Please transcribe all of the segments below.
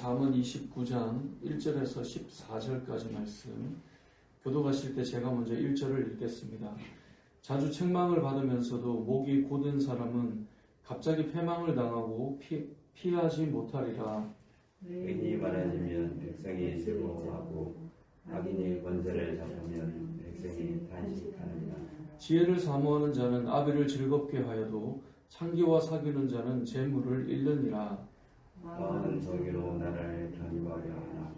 잠언 29장 1절에서 14절까지 말씀 교도가실 때 제가 먼저 1절을 읽겠습니다. 자주 책망을 받으면서도 목이 곧은 사람은 갑자기 패망을 당하고 피하지 못하리라. 의인이 많아지면 백성이 즐거워하고 악인이 권세를 잡으면 백성이 탄식하느니라. 지혜를 사모하는 자는 아비를 즐겁게 하여도 창기와 사귀는 자는 재물을 잃느니라. 마음은 정의로 나라를 견고하려 하나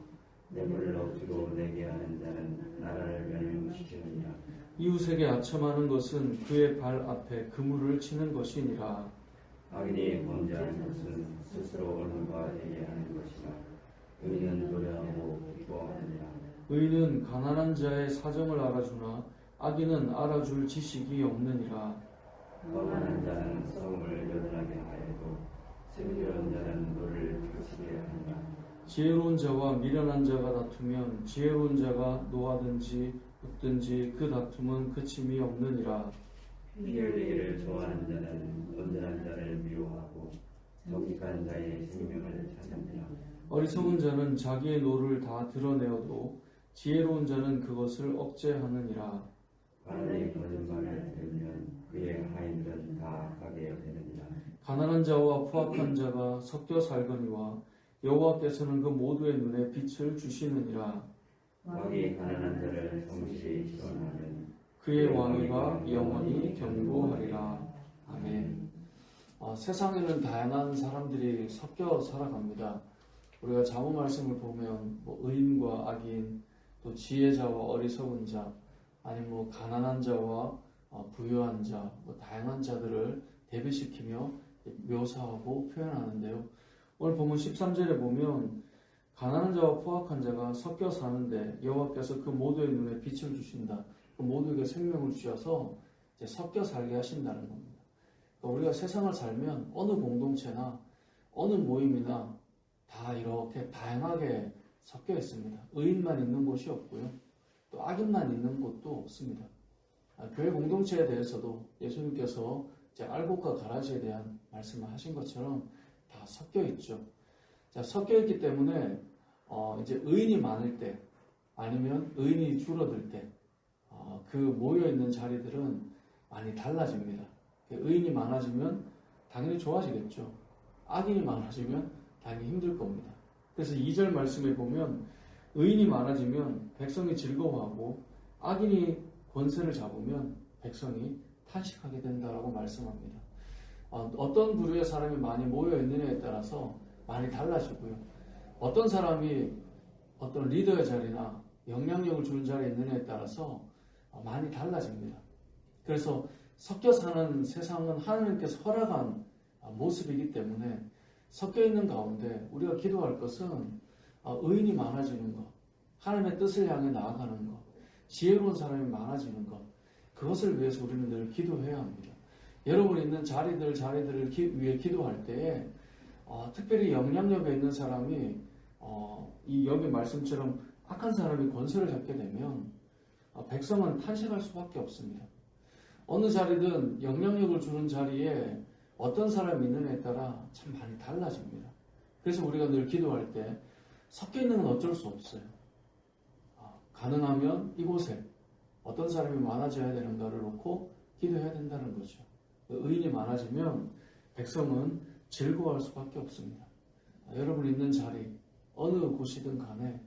뇌물을 억지로 내게 하는 자는 나라를 멸망시키느니라. 이웃에게 아첨하는 것은 그의 발 앞에 그물을 치는 것이니라. 악인이 범죄하는 것은 스스로 얼굴과 되게 하는 것이라. 의인은 노래하고 기뻐하느니라. 의인은 가난한 자의 사정을 알아주나 악인은 알아줄 지식이 없느니라. 거만한 자는 성을 여전하게 하여도 슬기로운 자는 노를 펼치게 하느니라. 지혜로운 자와 미련한 자가 다투면 지혜로운 자가 노하든지 웃든지 그 다툼은 그침이 없느니라. 피 흘리기를 좋아하는 자는 온전한 자를 미워하고 정직한 자의 생명을 찾느니라. 어리석은 자는 자기의 노를 다 드러내어도 지혜로운 자는 그것을 억제하느니라. 바람이 거짓말을 들으면 그의 하인들은 다 악하게 되느니라. 가난한 자와 포악한 자가 섞여 살거니와 여호와께서는 그 모두의 눈에 빛을 주시느니라. 왕이 가난한 자를 성실히 시원하면 그의 왕위가 영원히 견고하리라. 아멘. 세상에는 다양한 사람들이 섞여 살아갑니다. 우리가 잠언 말씀을 보면 의인과 악인, 또 지혜자와 어리석은 자, 아니면 가난한 자와 부유한 자, 다양한 자들을 대비시키며 묘사하고 표현하는데요. 오늘 본문 13절에 보면 가난한 자와 포악한 자가 섞여 사는데 여호와께서 그 모두의 눈에 빛을 주신다. 그 모두에게 생명을 주셔서 이제 섞여 살게 하신다는 겁니다. 그러니까 우리가 세상을 살면 어느 공동체나 어느 모임이나 다 이렇게 다양하게 섞여 있습니다. 의인만 있는 곳이 없고요. 또 악인만 있는 곳도 없습니다. 교회 공동체에 대해서도 예수님께서 이제 알곡과 가라지에 대한 말씀을 하신 것처럼 다 섞여 있죠. 자, 섞여 있기 때문에 이제 의인이 많을 때 아니면 의인이 줄어들 때 그 모여 있는 자리들은 많이 달라집니다. 의인이 많아지면 당연히 좋아지겠죠. 악인이 많아지면 당연히 힘들 겁니다. 그래서 2절 말씀에 보면 의인이 많아지면 백성이 즐거워하고 악인이 권세를 잡으면 백성이 탄식하게 된다라고 말씀합니다. 어떤 부류의 사람이 많이 모여 있느냐에 따라서 많이 달라지고요. 어떤 사람이 어떤 리더의 자리나 영향력을 주는 자리에 있느냐에 따라서 많이 달라집니다. 그래서 섞여 사는 세상은 하나님께서 허락한 모습이기 때문에 섞여 있는 가운데 우리가 기도할 것은 의인이 많아지는 것, 하나님의 뜻을 향해 나아가는 것, 지혜로운 사람이 많아지는 것, 그것을 위해서 우리는 늘 기도해야 합니다. 여러분 있는 자리들을 위해 기도할 때에 특별히 영향력에 있는 사람이 이 여기 말씀처럼 악한 사람이 권세를 잡게 되면 백성은 탄식할 수밖에 없습니다. 어느 자리든 영향력을 주는 자리에 어떤 사람이 있느냐에 따라 참 많이 달라집니다. 그래서 우리가 늘 기도할 때 섞여 있는 건 어쩔 수 없어요. 가능하면 이곳에 어떤 사람이 많아져야 되는가를 놓고 기도해야 된다는 거죠. 의인이 많아지면 백성은 즐거워할 수밖에 없습니다. 여러분 있는 자리 어느 곳이든 간에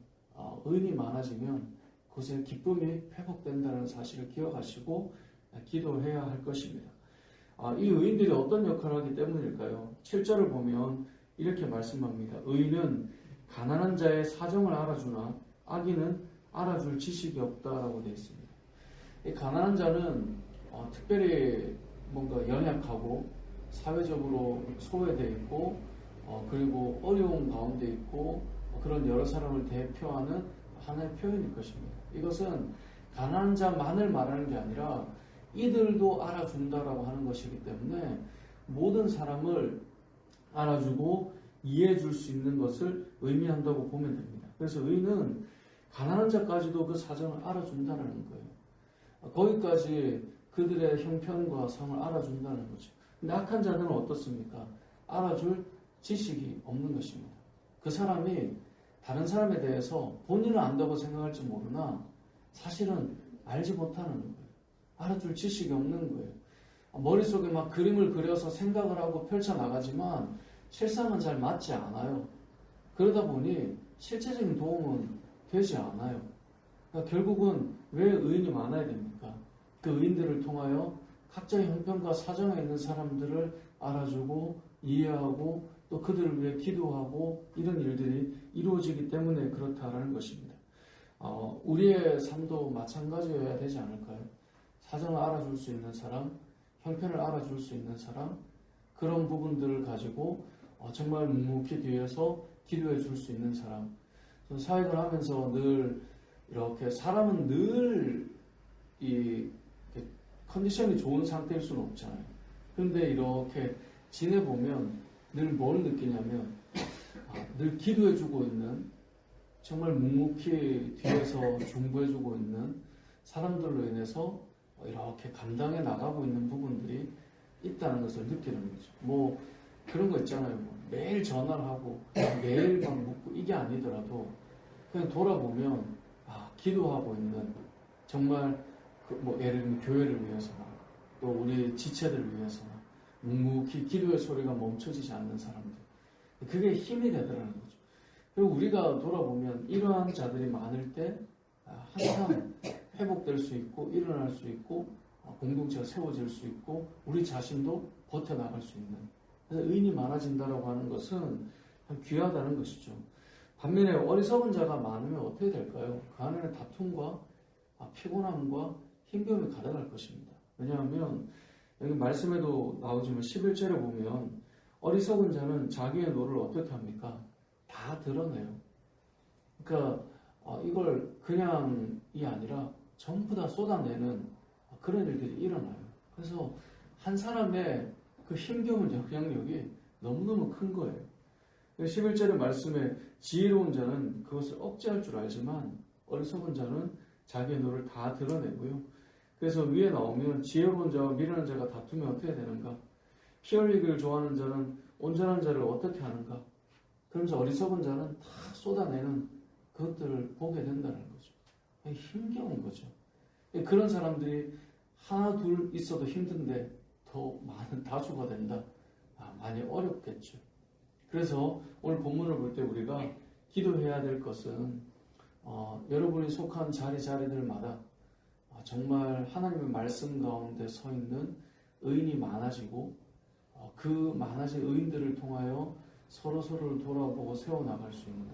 의인이 많아지면 그곳에 기쁨이 회복된다는 사실을 기억하시고 기도해야 할 것입니다. 이 의인들이 어떤 역할을 하기 때문일까요? 7절을 보면 이렇게 말씀합니다. 의인은 가난한 자의 사정을 알아주나 악인은 알아줄 지식이 없다라고 되어 있습니다. 이 가난한 자는 특별히 뭔가 연약하고 사회적으로 소외되어 있고 그리고 어려운 가운데 있고 그런 여러 사람을 대표하는 하나의 표현일 것입니다. 이것은 가난한 자만을 말하는 게 아니라 이들도 알아준다라고 하는 것이기 때문에 모든 사람을 알아주고 이해해 줄 수 있는 것을 의미한다고 보면 됩니다. 그래서 의인은 가난한 자까지도 그 사정을 알아준다는 거예요. 거기까지 그들의 형편과 성을 알아준다는 거죠. 근데 악한 자들은 어떻습니까? 알아줄 지식이 없는 것입니다. 그 사람이 다른 사람에 대해서 본인은 안다고 생각할지 모르나 사실은 알지 못하는 거예요. 알아줄 지식이 없는 거예요. 머릿속에 막 그림을 그려서 생각을 하고 펼쳐나가지만 실상은 잘 맞지 않아요. 그러다 보니 실제적인 도움은 되지 않아요. 그러니까 결국은 왜 의인이 많아야 됩니까? 그 의인들을 통하여 각자의 형편과 사정에 있는 사람들을 알아주고 이해하고 또 그들을 위해 기도하고 이런 일들이 이루어지기 때문에 그렇다라는 것입니다. 우리의 삶도 마찬가지여야 되지 않을까요? 사정을 알아줄 수 있는 사람, 형편을 알아줄 수 있는 사람, 그런 부분들을 가지고 정말 묵묵히 뒤에서 기도해 줄 수 있는 사람. 사역을 하면서 늘 이렇게 사람은 늘 이 컨디션이 좋은 상태일 수는 없잖아요. 그런데 이렇게 지내보면 늘 뭘 느끼냐면 늘 기도해주고 있는, 정말 묵묵히 뒤에서 중보해주고 있는 사람들로 인해서 이렇게 감당해 나가고 있는 부분들이 있다는 것을 느끼는 거죠. 뭐 그런 거 있잖아요. 뭐 매일 전화를 하고 매일 막 묻고 이게 아니더라도 그냥 돌아보면 기도하고 있는, 정말 뭐 예를 들면 교회를 위해서나 또 우리 지체들을 위해서나 묵묵히 기도의 소리가 멈춰지지 않는 사람들, 그게 힘이 되더라는 거죠. 그리고 우리가 돌아보면 이러한 자들이 많을 때 항상 회복될 수 있고 일어날 수 있고 공동체가 세워질 수 있고 우리 자신도 버텨나갈 수 있는, 그래서 의인이 많아진다라고 하는 것은 참 귀하다는 것이죠. 반면에 어리석은 자가 많으면 어떻게 될까요? 그 안에는 다툼과 피곤함과 힘겨움이 가득할 것입니다. 왜냐하면 여기 말씀에도 나오지만 11절에 보면 어리석은 자는 자기의 노를 어떻게 합니까? 다 드러내요. 그러니까 이걸 그냥이 아니라 전부 다 쏟아내는 그런 일들이 일어나요. 그래서 한 사람의 그 힘겨운 영향력이 너무너무 큰 거예요. 11절의 말씀에 지혜로운 자는 그것을 억제할 줄 알지만 어리석은 자는 자기의 노를 다 드러내고요. 그래서 위에 나오면 지혜로운 자와 미련한 자가 다투면 어떻게 되는가? 피 흘리기를 좋아하는 자는 온전한 자를 어떻게 하는가? 그러면서 어리석은 자는 다 쏟아내는 그것들을 보게 된다는 거죠. 힘겨운 거죠. 그런 사람들이 하나 둘 있어도 힘든데 더 많은 다수가 된다. 많이 어렵겠죠. 그래서 오늘 본문을 볼 때 우리가 기도해야 될 것은 여러분이 속한 자리들마다 정말 하나님의 말씀 가운데 서 있는 의인이 많아지고 그 많아진 의인들을 통하여 서로를 돌아보고 세워나갈 수 있는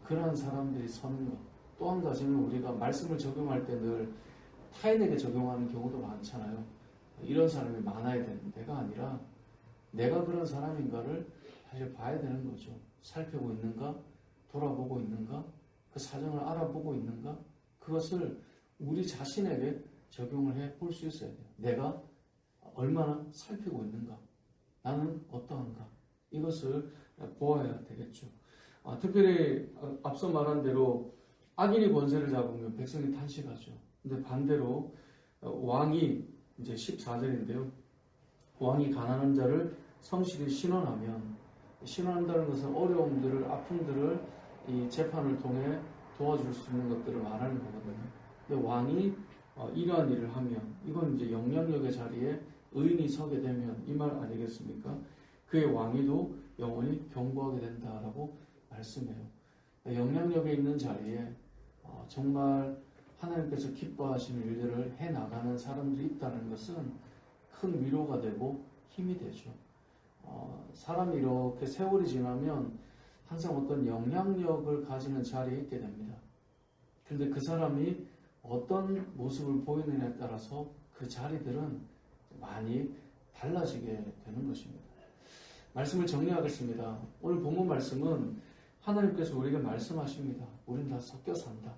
그러한 사람들이 서는 것. 또 한 가지는 우리가 말씀을 적용할 때 늘 타인에게 적용하는 경우도 많잖아요. 이런 사람이 많아야 되는 데가 아니라 내가 그런 사람인가를 사실 봐야 되는 거죠. 살피고 있는가? 돌아보고 있는가? 그 사정을 알아보고 있는가? 그것을 우리 자신에게 적용을 해 볼 수 있어야 돼요. 내가 얼마나 살피고 있는가? 나는 어떠한가? 이것을 보아야 되겠죠. 특별히 앞서 말한 대로 악인이 권세를 잡으면 백성이 탄식하죠. 근데 반대로 왕이 이제 14절인데요. 왕이 가난한 자를 성실히 신원하면, 신원한다는 것은 어려움들을, 아픔들을 이 재판을 통해 도와줄 수 있는 것들을 말하는 거거든요. 근데 왕이 이러한 일을 하면, 이건 이제 영향력의 자리에 의인이 서게 되면 이 말 아니겠습니까? 그의 왕위도 영원히 견고하게 된다라고 말씀해요. 영향력에 있는 자리에 정말 하나님께서 기뻐하시는 일들을 해나가는 사람들이 있다는 것은 큰 위로가 되고 힘이 되죠. 사람이 이렇게 세월이 지나면 항상 어떤 영향력을 가지는 자리에 있게 됩니다. 그런데 그 사람이 어떤 모습을 보이느냐에 따라서 그 자리들은 많이 달라지게 되는 것입니다. 말씀을 정리하겠습니다. 오늘 본문 말씀은 하나님께서 우리에게 말씀하십니다. 우린 다 섞여 산다.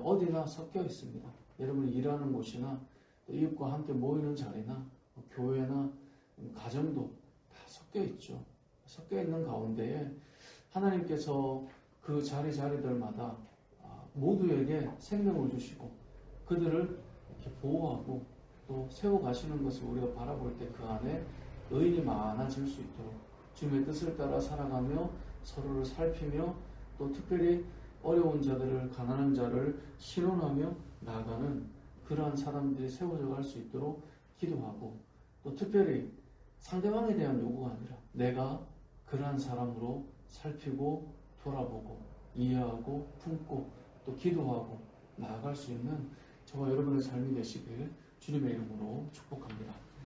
어디나 섞여 있습니다. 여러분이 일하는 곳이나 이웃과 함께 모이는 자리나 교회나 가정도 다 섞여 있죠. 섞여 있는 가운데에 하나님께서 그 자리들마다 모두에게 생명을 주시고 그들을 이렇게 보호하고 또 세워가시는 것을 우리가 바라볼 때 그 안에 의인이 많아질 수 있도록 주님의 뜻을 따라 살아가며 서로를 살피며 또 특별히 어려운 자들을, 가난한 자를 신원하며 나아가는 그러한 사람들이 세워져 갈 수 있도록 기도하고, 또 특별히 상대방에 대한 요구가 아니라 내가 그러한 사람으로 살피고 돌아보고 이해하고 품고 또 기도하고 나아갈 수 있는 저와 여러분의 삶이 되시길 주님의 이름으로 축복합니다.